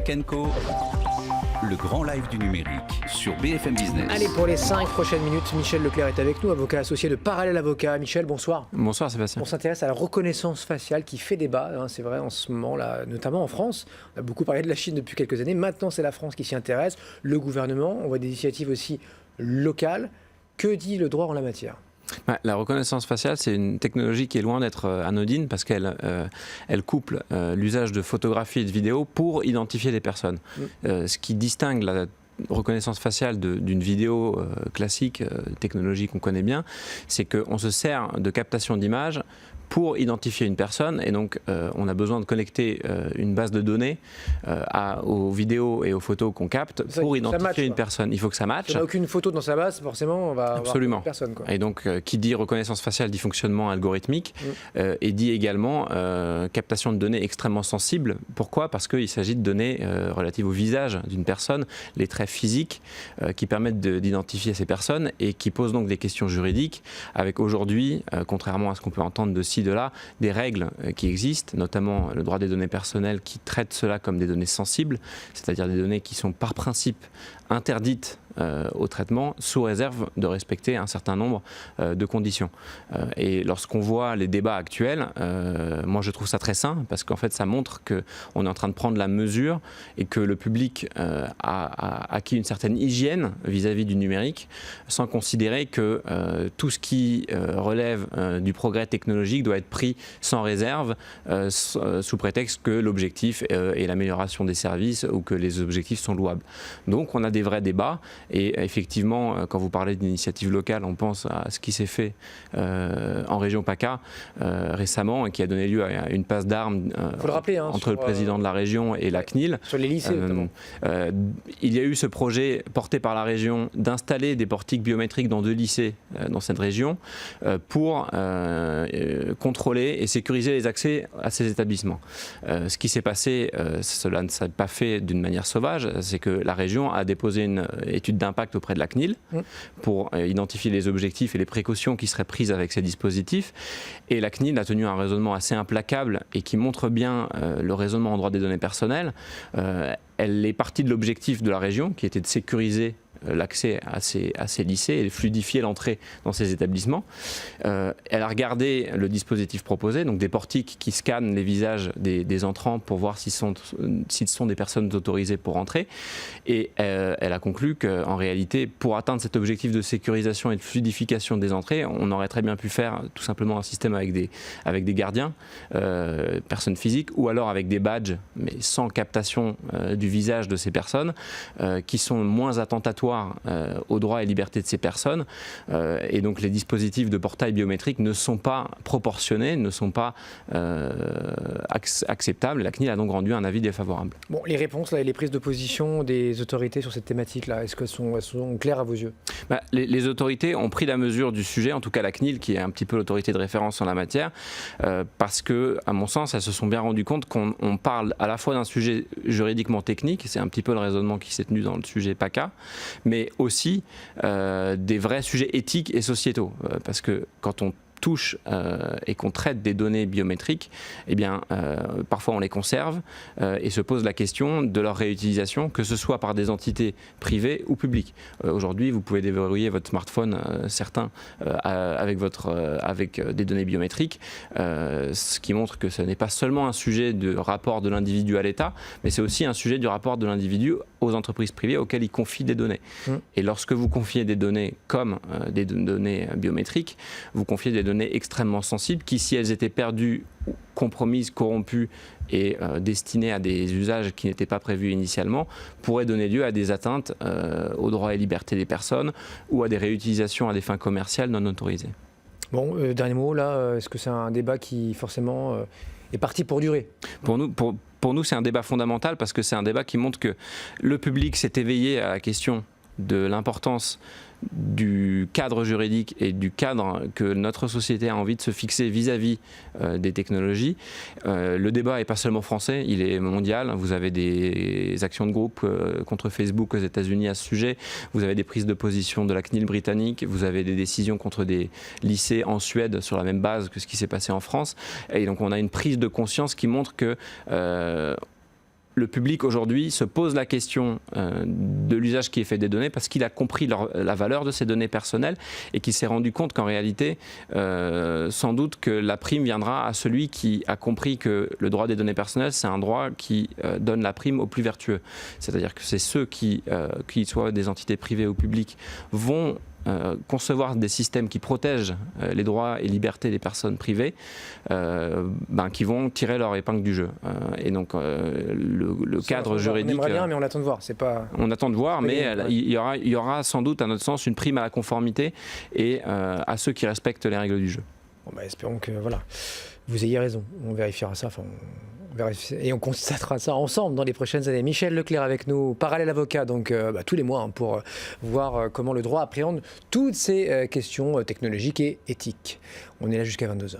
Tech Co, le grand live du numérique sur BFM Business. Allez, pour les 5 prochaines minutes, Michel Leclerc est avec nous, avocat associé de Parallèle Avocat. Michel, bonsoir. Bonsoir Sébastien. On s'intéresse à la reconnaissance faciale qui fait débat, c'est vrai en ce moment, là, notamment en France. On a beaucoup parlé de la Chine depuis quelques années. Maintenant, c'est la France qui s'y intéresse. Le gouvernement, on voit des initiatives aussi locales. Que dit le droit en la matière ? La reconnaissance faciale, c'est une technologie qui est loin d'être anodine parce qu'elle couple l'usage de photographies et de vidéos pour identifier les personnes. Ce qui distingue la reconnaissance faciale d'une vidéo classique, technologie qu'on connaît bien, c'est qu'on se sert de captation d'images pour identifier une personne, et donc on a besoin de connecter une base de données aux vidéos et aux photos qu'on capte pour identifier une personne. Il faut que ça matche. Si on n'a aucune photo dans sa base, forcément, on va Absolument. avoir personne, quoi. Et donc, qui dit reconnaissance faciale dit fonctionnement algorithmique et dit également captation de données extrêmement sensibles. Pourquoi ? Parce qu'il s'agit de données relatives au visage d'une personne, les traits physiques qui permettent d'identifier ces personnes et qui posent donc des questions juridiques avec aujourd'hui, contrairement à ce qu'on peut entendre de ci, de là, des règles qui existent, notamment le droit des données personnelles qui traite cela comme des données sensibles, c'est-à-dire des données qui sont par principe interdites au traitement sous réserve de respecter un certain nombre de conditions. Et lorsqu'on voit les débats actuels, moi je trouve ça très sain parce qu'en fait ça montre qu'on est en train de prendre la mesure et que le public a acquis une certaine hygiène vis-à-vis du numérique sans considérer que tout ce qui relève du progrès technologique doit être pris sans réserve sous prétexte que l'objectif est l'amélioration des services ou que les objectifs sont louables. Donc on a des vrais débats. Et effectivement, quand vous parlez d'initiative locale, on pense à ce qui s'est fait en région PACA récemment et qui a donné lieu à une passe d'armes entre le président de la région et la CNIL. Sur les lycées notamment. Il y a eu ce projet porté par la région d'installer des portiques biométriques dans 2 lycées dans cette région pour contrôler et sécuriser les accès à ces établissements. Ce qui s'est passé, cela ne s'est pas fait d'une manière sauvage, c'est que la région a déposé une étude d'impact auprès de la CNIL pour identifier les objectifs et les précautions qui seraient prises avec ces dispositifs. Et la CNIL a tenu un raisonnement assez implacable et qui montre bien le raisonnement en droit des données personnelles. Elle est partie de l'objectif de la région qui était de sécuriser l'accès à ces lycées et fluidifier l'entrée dans ces établissements. Elle a regardé le dispositif proposé, donc des portiques qui scannent les visages des entrants pour voir s'ils sont des personnes autorisées pour entrer. Et elle a conclu qu'en réalité, pour atteindre cet objectif de sécurisation et de fluidification des entrées, on aurait très bien pu faire tout simplement un système avec des gardiens, personnes physiques, ou alors avec des badges, mais sans captation du visage de ces personnes, qui sont moins attentatoires aux droits et libertés de ces personnes, et donc les dispositifs de portail biométrique ne sont pas proportionnés, ne sont pas acceptables. La CNIL a donc rendu un avis défavorable. Bon, les réponses là, et les prises de position des autorités sur cette thématique-là, est-ce qu'elles sont claires à vos yeux ? Les autorités ont pris la mesure du sujet, en tout cas la CNIL, qui est un petit peu l'autorité de référence en la matière, parce que, à mon sens, elles se sont bien rendues compte qu'on parle à la fois d'un sujet juridiquement technique, c'est un petit peu le raisonnement qui s'est tenu dans le sujet PACA, mais aussi des vrais sujets éthiques et sociétaux. Parce que quand on touche et qu'on traite des données biométriques, eh bien, parfois on les conserve et se pose la question de leur réutilisation, que ce soit par des entités privées ou publiques. Aujourd'hui, vous pouvez déverrouiller votre smartphone, certains, avec des données biométriques, ce qui montre que ce n'est pas seulement un sujet de rapport de l'individu à l'État, mais c'est aussi un sujet du rapport de l'individu aux entreprises privées auxquelles il confie des données. Et lorsque vous confiez des données comme des données biométriques, vous confiez des données extrêmement sensibles qui, si elles étaient perdues, compromises, corrompues et destinées à des usages qui n'étaient pas prévus initialement, pourraient donner lieu à des atteintes aux droits et libertés des personnes ou à des réutilisations à des fins commerciales non autorisées. Bon, dernier mot, là, est-ce que c'est un débat qui forcément est parti pour durer ? Pour nous, c'est un débat fondamental parce que c'est un débat qui montre que le public s'est éveillé à la question de l'importance du cadre juridique et du cadre que notre société a envie de se fixer vis-à-vis des technologies. Le débat n'est pas seulement français, il est mondial. Vous avez des actions de groupe contre Facebook aux États-Unis à ce sujet. Vous avez des prises de position de la CNIL britannique. Vous avez des décisions contre des lycées en Suède sur la même base que ce qui s'est passé en France. Et donc on a une prise de conscience qui montre que le public aujourd'hui se pose la question de l'usage qui est fait des données parce qu'il a compris la valeur de ces données personnelles et qu'il s'est rendu compte qu'en réalité, sans doute que la prime viendra à celui qui a compris que le droit des données personnelles, c'est un droit qui donne la prime aux plus vertueux. C'est-à-dire que c'est ceux qui soient des entités privées ou publiques, vont concevoir des systèmes qui protègent les droits et libertés des personnes privées, qui vont tirer leur épingle du jeu. Et donc le cadre juridique... On aimerait bien, mais on attend de voir. On attend de voir, mais il y aura sans doute, à notre sens, une prime à la conformité et à ceux qui respectent les règles du jeu. Bon, espérons que vous ayez raison. On vérifiera ça. Et on constatera ça ensemble dans les prochaines années. Michel Leclerc avec nous, Parallèle Avocat, donc tous les mois, pour voir comment le droit appréhende toutes ces questions technologiques et éthiques. On est là jusqu'à 22h.